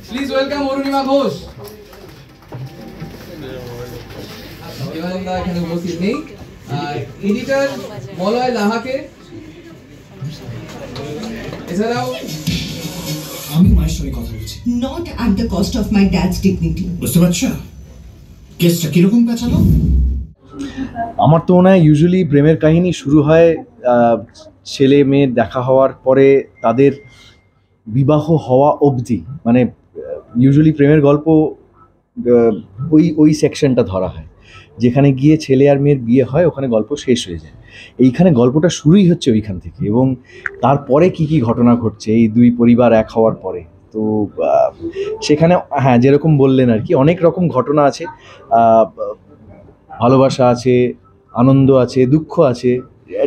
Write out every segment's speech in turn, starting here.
Please welcome Arunima Ghosh. এখানে উপস্থিত নেই। এডিটর মলয় লাহাকে, এছাড়াও আমি মায়ের সঙ্গে কথা বলছি। Not at the cost of my dad's dignity. বুঝতে পারছো কেসটা কিরকম পেঁচালো? আমার তো মনে হয় ইউজুয়ালি প্রেমের কাহিনী শুরু হয় ছেলে মেয়ের দেখা হওয়ার পরে তাদের বিবাহ হওয়া অবধি, মানে ইউজুয়ালি প্রেমের গল্প ওই সেকশনটা ধরা হয় যেখানে গিয়ে ছেলে আর মেয়ের বিয়ে হয়, ওখানে গল্প শেষ হয়ে যায়। এইখানে গল্পটা শুরুই হচ্ছে ওইখান থেকে, এবং তারপরে কি কি ঘটনা ঘটছে এই দুই পরিবার এক হওয়ার পরে। তো সেখানে হ্যাঁ, যেরকম বললেন আর কি, অনেক রকম ঘটনা আছে, ভালোবাসা আছে, আনন্দ আছে, দুঃখ আছে,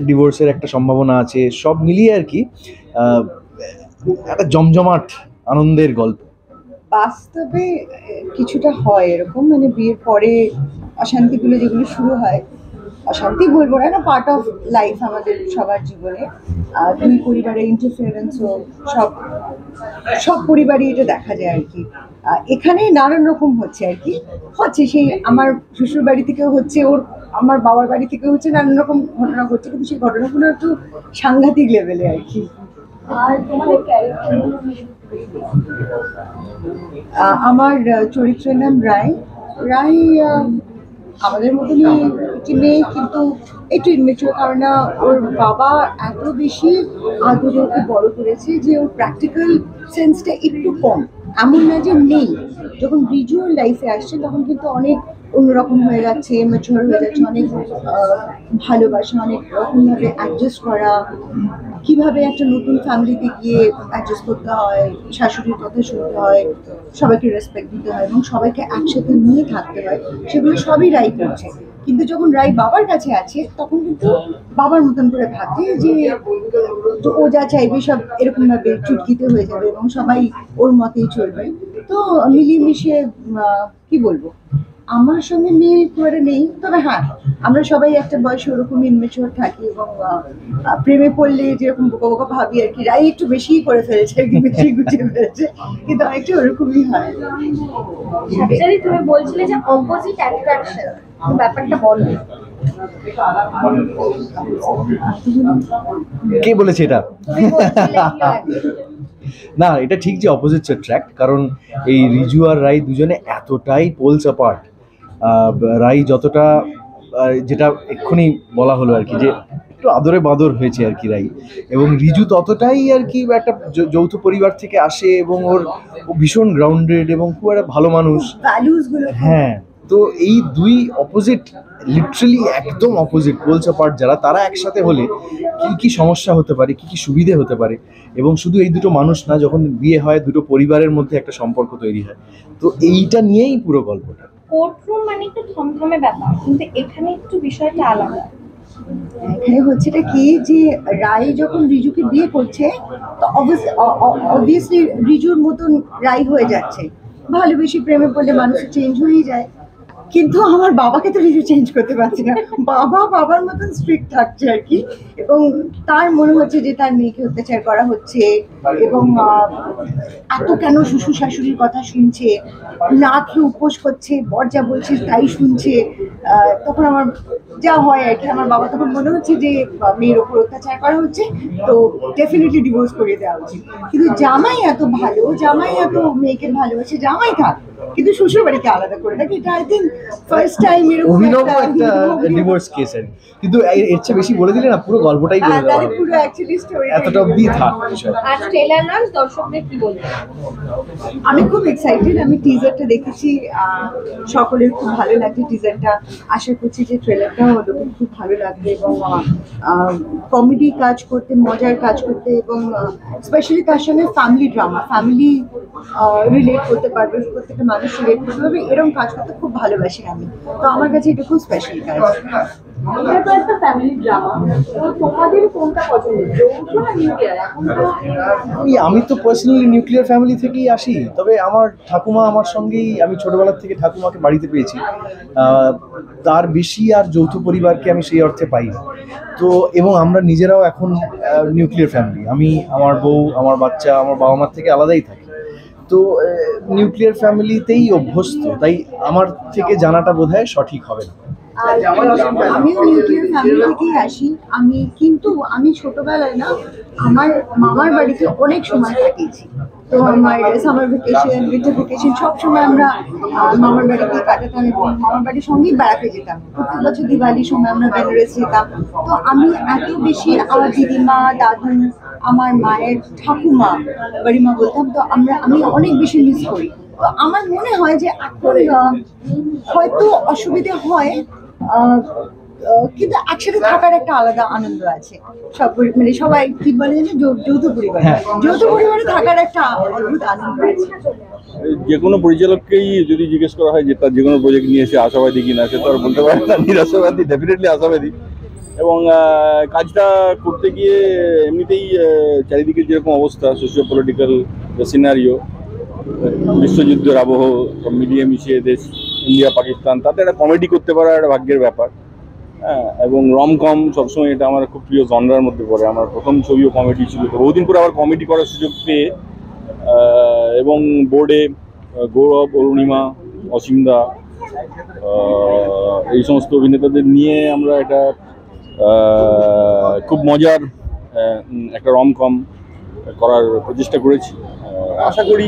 ডিভোর্সের একটা সম্ভাবনা আছে, সব মিলিয়ে আর কি একটা জমজমাট আনন্দের গল্প। বাস্তবে কিছুটা হয় এরকম, মানে বিয়ের পরে অশান্তিগুলো যেগুলো শুরু হয়, অশান্তি বলবো না, পার্ট অফ লাইফ আমাদের সবার জীবনে। দুই পরিবারের ইন্টারফিয়ারেন্সও সব পরিবারই এটা দেখা যায় আর কি। এখানে নানান রকম হচ্ছে আর কি, হচ্ছে সেই আমার শ্বশুর বাড়ি থেকেও হচ্ছে, আমার বাবার বাড়ি থেকেও হচ্ছে, নানান রকম ঘটনা ঘটছে, কিন্তু সেই ঘটনাগুলো একটু সাংঘাতিক লেভেলে আর কি। আর তোমাদের আমার চরিত্রের নাম রায়। রায় আমাদের মতনই একটি মেয়ে, কিন্তু একটু ইনমেচুর, কারণ ওর বাবা এত বেশি আদরে ওকে বড় করেছে যে ওর প্র্যাকটিক্যাল সেন্সটা একটু কম। এমন না যে নেই, যখন ভিজুয়াল লাইফে আসছে তখন কিন্তু অনেক অন্যরকম হয়ে যাচ্ছে, ম্যাচিওর হয়ে যাচ্ছে, অনেক ভালোবাসা, অনেক রকমভাবে অ্যাডজাস্ট করা, কিভাবে একটা নতুন ফ্যামিলিতে গিয়ে অ্যাডজাস্ট করতে হয়, শাশুড়ির কথা শুনতে হয়, সবাইকে রেসপেক্ট দিতে হয় এবং সবাইকে একসাথে নিয়ে থাকতে হয়, সেগুলো সবই রাই করছে। কিন্তু যখন রাই বাবার কাছে আছে তখন কিন্তু বাবার মতন করে থাকে, যে ও যা চাইবে সব এরকম ভাবে চুটকিতে হয়ে যাবে এবং সবাই ওর মতেই চলবে। তো মিলিয়ে মিশিয়ে কি বলবো, আমার সঙ্গে মিল করে নেই, তবে হ্যাঁ আমরা সবাই একটা বয়সে ওরকম ইনমেচিওর থাকি এবং প্রেমে পড়লে যেরকম বোকা বোকা ভাবি আর কি, রাই একটু বেশিই করে ফেলেছে আর কি, বেশি গুছিয়ে ফেলেছে, কিন্তু অনেকটা ওরকমই হয়। তুমি বলছিলে যে অপোজিট অ্যাট্রাকশন, ব্যাপারটা বলো। কে বলেছে এটা? না, এটা ঠিক যে অপোজিটস অ্যাট্রাক্ট, কারণ এই রিজু আর রাই দুজনে এতটাই পোলস অ্যাপার্ট। রাই যতটা, যেটা এক্ষুনি বলা হলো আর কি, যে একটু আদরে বাদর হয়েছে আর কি রাই, এবং রিজু ততটাই আর কি একটা যৌথ পরিবার থেকে আসে এবং ও ভীষণ গ্রাউন্ডেড এবং খুব একটা ভালো মানুষ। হ্যাঁ, তো এই দুই অপোজিট, লিটারালি একদম অপোজিট পোলস অ্যাপার্ট যারা, তারা একসাথে হলে কি কি সমস্যা হতে পারে, কি কি সুবিধে হতে পারে, এবং শুধু এই দুটো মানুষ না, যখন বিয়ে হয় দুটো পরিবারের মধ্যে একটা সম্পর্ক তৈরি হয়। তো এইটা নিয়েই পুরো গল্পটা। কোর্টরুম মানে একটু থমথমে ব্যাপার, কিন্তু এখানে একটু বিষয়টা আলাদা। এখানে হচ্ছেটা কি, যে রাই যখন রিজুকে বিয়ে করছে তো অবভিয়াসলি রিজুর মতন রাই হয়ে যাচ্ছে, ভালোবেসে প্রেমে পড়লে মানুষ চেঞ্জ হয়ে যায়, কিন্তু আমার বাবাকে তো রিজু চেঞ্জ করতে পারছে না, বাবার মতন স্ট্রিক্ট থাকছে আর কি, এবং তার মনে হচ্ছে যে তার মেয়েকে অত্যাচার করা হচ্ছে, এবং এত কেন শ্বশুর শাশুড়ির কথা শুনছে, না খেয়ে উপোস করছে, বর যা বলছে তাই শুনছে। তখন আমার যা হয় আর কি, আমার বাবা তখন মনে হচ্ছে যে মেয়ের ওপর অত্যাচার করা হচ্ছে, তো ডেফিনেটলি ডিভোর্স করে দেওয়া উচিত। কিন্তু জামাই এত ভালো, জামাই এত মেয়েকে ভালোবাসে, জামাই থাক, কিন্তু শ্বশুর বাড়িতে আলাদা করে থাকে। এটা আই থিঙ্ক ফার্স্ট টাইম এরকম অভিনব একটা ডিভোর্স কেস, কিন্তু এর চেয়ে বেশি বলে দিলে না, পুরো গল্পটাই বলে দেওয়া হবে, পুরো অ্যাকচুয়ালি স্টোরি এতটা অবধি থাক বিষয়। আর ট্রেলার লঞ্চ দর্শকদের কি বলবো? আমি খুব এক্সাইটেড, আমি টিজারটা দেখেছি, সকলের খুব ভালো লাগছে টিজারটা, আশা করছি যে ট্রেলারটাও ওদের খুব ভালো লাগবে, এবং কমেডি কাজ করতে, মজার কাজ করতে, এবং স্পেশালি তার সঙ্গে ফ্যামিলি ড্রামা, ফ্যামিলি রিলেট করতে পারবে, প্রত্যেকটা মানুষ রিলেট করতে পারবে, এরকম কাজ করতে খুব ভালোবাসি আমি, তো আমার কাছে এটা খুব স্পেশাল কাজ। এটা তো একটা ফ্যামিলি ড্রামা, তো তোমাদের কোনটা পছন্দ, যৌথ না নিউক্লিয়ার? এখন তো আমি তো পার্সোনালি নিউক্লিয়ার ফ্যামিলি থেকেই আসি, তবে আমার ঠাকুমা আমার সঙ্গেই, আমি ছোটবেলার থেকে ঠাকুমাকে বাড়িতে পেয়েছি, তার বেশি আর যৌথ পরিবারকে আমি সেই অর্থে পাই না। তো এবং আমরা নিজেরাও এখন নিউক্লিয়ার ফ্যামিলি, আমি, আমার বউ, আমার বাচ্চা, আমার বাবা মার থেকে আলাদাই থাকি। তো নিউক্লিয়ার ফ্যামিলিতেই অভ্যস্ত, তাই আমার থেকে জানাটা বোধহয় সঠিক হবে না। আর আমিও নিউক্লিয়ার ফ্যামিলি থেকেই আসি। আমি ছোটবেলায় না আমার মামার বাড়িতে অনেক সময় কাটিয়েছি। তো আমার সামার ভ্যাকেশন, উইন্টার ভ্যাকেশন সব সময় আমরা মামার বাড়িতে কাটাতাম এবং মামার বাড়ির সঙ্গেই বেড়াতে যেতাম। প্রত্যেক বছর দিওয়ালির সময় আমরা বেনারস যেতাম। তো আমি এত বেশি আমার দিদিমা, দাদু, আমার মায়ের ঠাকুমা, বাড়িমা বলতাম, তো আমি অনেক বেশি মিস করি। তো আমার মনে হয় যে এখন হয়তো অসুবিধে হয়, কিন্তু একসাথে থাকার একটা আলাদা আনন্দ আছে। মানে সবাই কি বলে যে যৌথ পরিবার, যৌথ পরিবারে থাকার একটা অদ্ভুত আনন্দ আছে। যে কোনো পরিচালককেই যদি জিজ্ঞেস করা হয় যে তার যে কোনো প্রজেক্ট নিয়ে এসে আশাবাদী কিনা, সে তো আর বলতে পারে না নিরাশাবাদী, ডেফিনেটলি আশাবাদী। এবং কাজটা করতে গিয়ে এমনিতেই চারিদিকে যেরকম অবস্থা, সোশিও পলিটিক্যাল সিনারিও, বিশ্বযুদ্ধের আবহ মিলিয়ে মিশিয়ে দেশ ইন্ডিয়া পাকিস্তান, তাতে একটা কমেডি করতে পারা একটা ভাগ্যের ব্যাপার। হ্যাঁ, এবং রমকম সবসময় এটা আমার খুব প্রিয় জনরার মধ্যে পড়ে। আমার প্রথম ছবিও কমেডি ছিল, তো বহুদিন পরে আবার কমেডি করার সুযোগ পেয়ে এবং বোর্ডে গৌরব, অরুণিমা, অসীমদা, এই সমস্ত অভিনেতাদের নিয়ে আমরা এটা খুব মজার একটা রমকম করার প্রচেষ্টা করেছি। আশা করি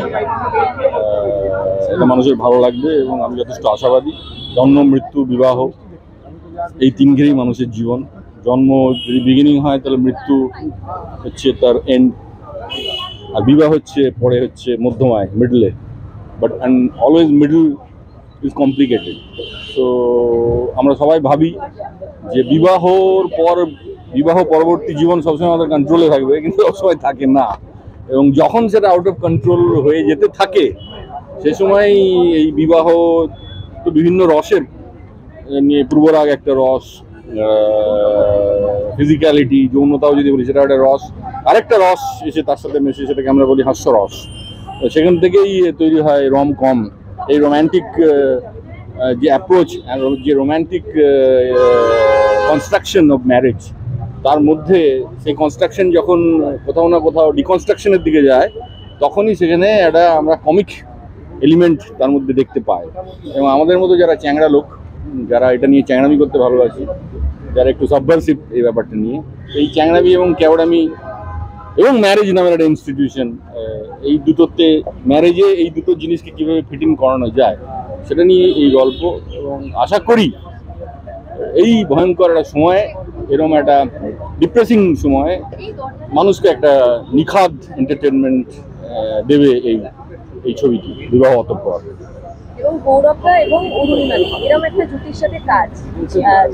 এটা মানুষের ভালো লাগবে এবং আমি যথেষ্ট আশাবাদী। জন্ম, মৃত্যু, বিবাহ, এই তিন ঘেরেই মানুষের জীবন। জন্ম যদি বিগিনিং হয় তাহলে মৃত্যু হচ্ছে তার এন্ড, আর বিবাহ হচ্ছে পরে হচ্ছে মধ্যমায়, মিডলে, but and always middle is complicated. So আমরা সবাই ভাবি যে বিবাহ পরবর্তী জীবন সবসময় আমাদের কন্ট্রোলে থাকবে, কিন্তু সবসময় থাকে না। এবং যখন সেটা আউট অফ কন্ট্রোল হয়ে যেতে থাকে, সে সময় এই বিবাহ তো বিভিন্ন রসের নিয়ে, পূর্বরাগ একটা রস, ফিজিক্যালিটি, যৌনতাও যদি বলি সেটা একটা রস, আরেকটা রস এসে তার সাথে মেশে, সেটাকে আমরা বলি হাস্যরস। তো সেখান থেকেই তৈরি হয় রমকম। এই রোম্যান্টিক যে অ্যাপ্রোচ, যে রোম্যান্টিক কনস্ট্রাকশন অফ ম্যারেজ, তার মধ্যে সেই কনস্ট্রাকশন যখন কোথাও না কোথাও ডিকনস্ট্রাকশনের দিকে যায়, তখনই সেখানে একটা আমরা কমিক এলিমেন্ট তার মধ্যে দেখতে পাই। এবং আমাদের মতো যারা চ্যাংড়া লোক, যারা এটা নিয়ে চ্যাংড়ামি করতে ভালোবাসি, যারা একটু সাবভার্সিভ এই ব্যাপারটা নিয়ে, এই চ্যাংড়ামি এবং ক্যাওড়ামি এবং ম্যারেজ নামের একটা ইনস্টিটিউশন, এই দুটোতে ম্যারেজে এই দুটো জিনিসকে কীভাবে ফিটিং করানো যায় সেটা নিয়ে এই গল্প। এবং আশা করি এই ভয়ঙ্কর একটা সময়ে, এরকম একটা ডিপ্রেসিং সময়ে মানুষকে একটা নিখাদ এন্টারটেনমেন্ট দেবে এই ছবিটি, বিবাহ অতঃপর। এবং গৌরবদা এবং অরুণিমা এরকম একটা জুটির সাথে কাজ,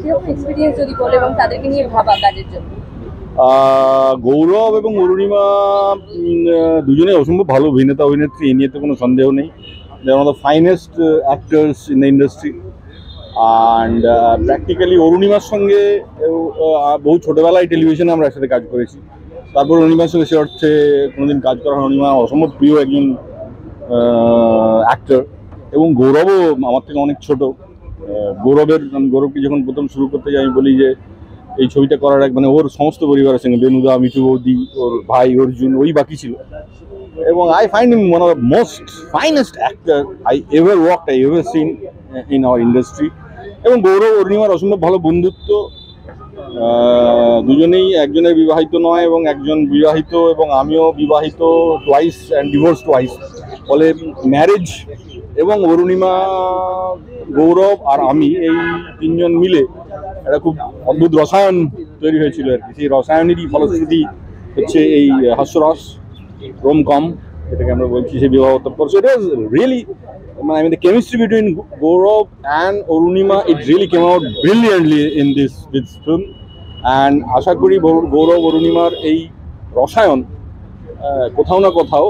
কিরকম এক্সপিরিয়েন্স যদি বলে, এবং তাদেরকে নিয়ে ভাবা কাজের জন্য। গৌরব এবং অরুণিমা দুজনে অসম্ভব ভালো অভিনেতা অভিনেত্রী, এই নিয়ে তো কোনো সন্দেহ নেই। They are one of the finest actors in the industry. And practically অরুণিমার সঙ্গে বহু ছোটোবেলায় টেলিভিশনে আমরা একসাথে কাজ করেছি। তারপর অরুণিমার সঙ্গে সে অর্থে কোনোদিন কাজ করা হয়। অরুণিমা অসম্ভব প্রিয় একজন অ্যাক্টর, এবং গৌরবও আমার থেকে অনেক ছোট। গৌরবকে যখন প্রথম শুরু করতে যাই, আমি বলি যে এই ছবিটা করার মানে ওর সমস্ত পরিবারের সঙ্গে, বেনুদা, মিঠু বৌদি, ওর ভাই অর্জুন, ওই বাকি ছিল। এবং I find him one of the most finest actor I ever seen in our industry. এবং গৌরব অরুণিমার অসম্ভব ভালো বন্ধুত্ব। দুজনেই, একজনের বিবাহিত নয় এবং একজন বিবাহিত, এবং আমিও বিবাহিত টুয়াইস অ্যান্ড ডিভোর্স টুয়াইস। ফলে ম্যারেজ এবং অরুণিমা, গৌরব আর আমি, এই তিনজন মিলে একটা খুব অদ্ভুত রসায়ন তৈরি হয়েছিল আর কি। সেই রসায়নেরই ফলশ্রুতি হচ্ছে এই হাস্যরস রোমকম, যেটাকে আমরা বলছি, সেই বিবাহ অতঃপর। So it was really, I mean, the chemistry between Gaurav and Arunima, it really came out brilliantly in this film. And আশা করি গৌরব অরুণিমার এই রসায়ন কোথাও না কোথাও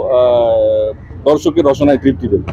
দর্শকের রসনায় তৃপ্তি দেবে।